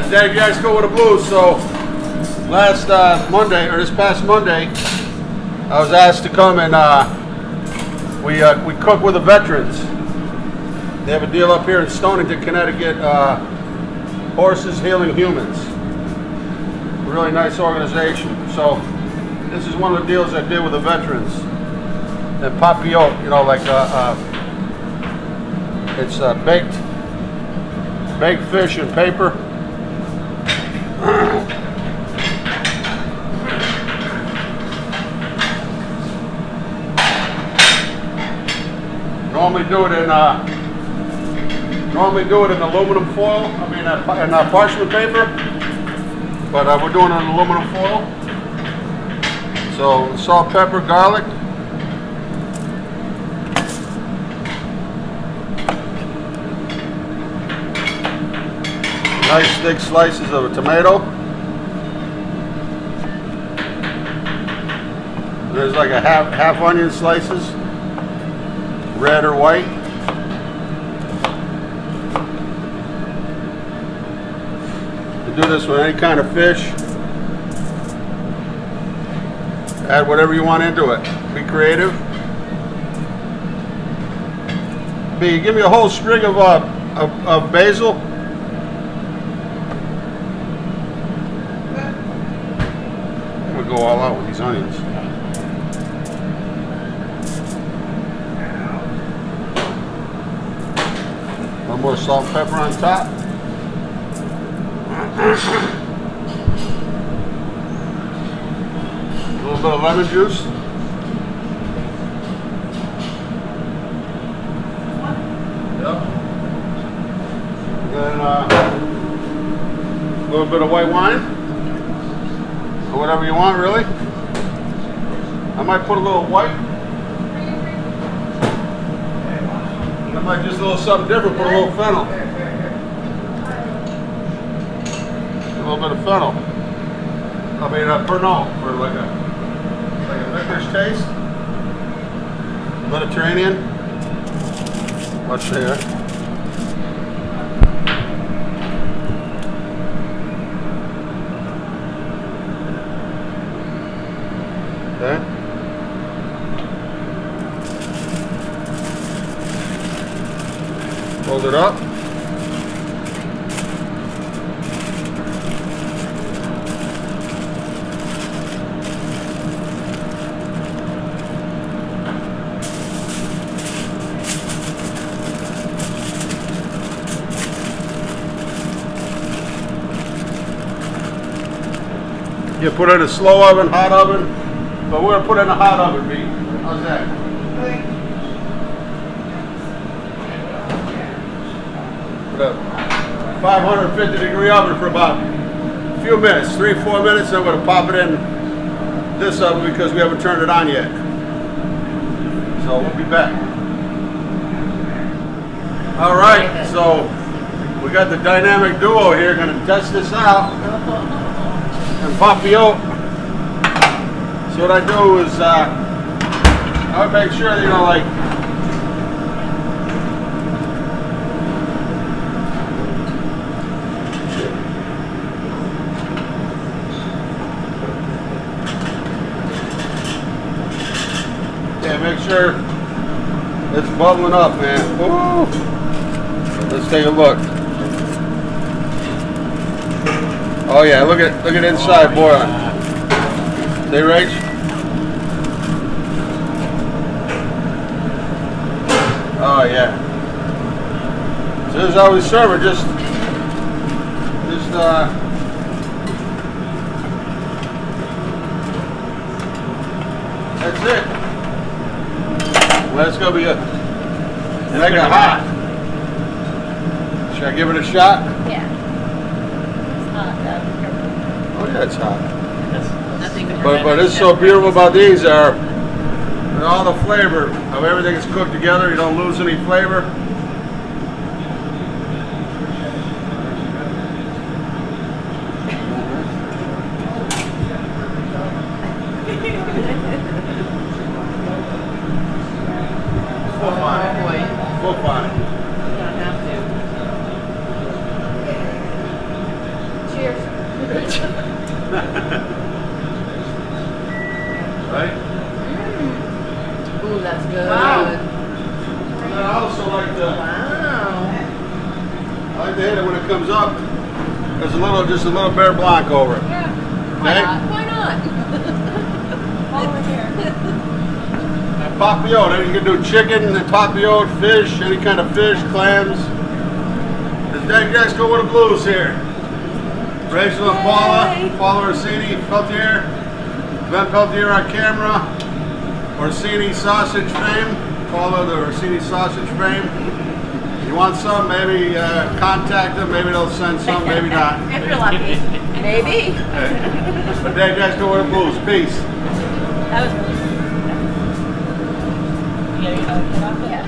This day, guys, go with the blues. So last Monday, or this past Monday, I was asked to come and we cook with the veterans. They have a deal up here in Stonington, Connecticut. Horses Healing Humans. Really nice organization. So this is one of the deals I did with the veterans. And Papillote, you know, like it's baked fish and paper. Normally do it in aluminum foil. I mean, in parchment paper, but we're doing it in aluminum foil. So salt, pepper, garlic. Nice thick slices of a tomato. There's like a half onion slices, red or white. You do this with any kind of fish. Add whatever you want into it. Be creative. B, give me a whole sprig of basil. We'll go all out with these onions. One more salt and pepper on top. A little bit of lemon juice. Yep. Then a little bit of white wine. Or whatever you want, really. I might put a little white. I might just a little something different, put a little fennel. A little bit of fennel. I mean, Pernod for like a licorice taste. Mediterranean. Much there. Okay. Hold it up. You put it in a slow oven, hot oven, but we're gonna put it in a hot oven, B. How's that? Put a 550-degree oven for about a few minutes, 3-4 minutes, and I'm gonna pop it in this oven because we haven't turned it on yet. So we'll be back. All right, so we got the dynamic duo here, gonna test this out. And Papillote. So what I do is I make sure that, you know, like, yeah, make sure it's bubbling up, man. Woo. Let's take a look. Oh yeah, look at inside, boy. They right? Oh yeah. So this is how we serve it. Just that's it. Well, it's gonna be mega hot. Should I give it a shot? Yeah. Oh yeah, it's hot. Nothing But it's so beautiful about these are all the flavor of everything is cooked together. You don't lose any flavor. Flip on it. Flip on it. You don't have to. like to. Wow. I like to hit it when it comes up. There's just a little Bear Blanc over it. Yeah. Okay? Why not? Over here. And papillote, you can do chicken, and papillote, fish, any kind of fish, clams. This day, guys, go with the blues here. Rachel and Paula Orsini, Peltier, Ben Peltier on camera, Orsini sausage fame, Paula the Orsini sausage fame. You want some, maybe contact them, maybe they'll send some, maybe not. If you're lucky. Maybe. Okay. But there, guys, go with the blues. Peace. That was really good. You gotta get off? Yes.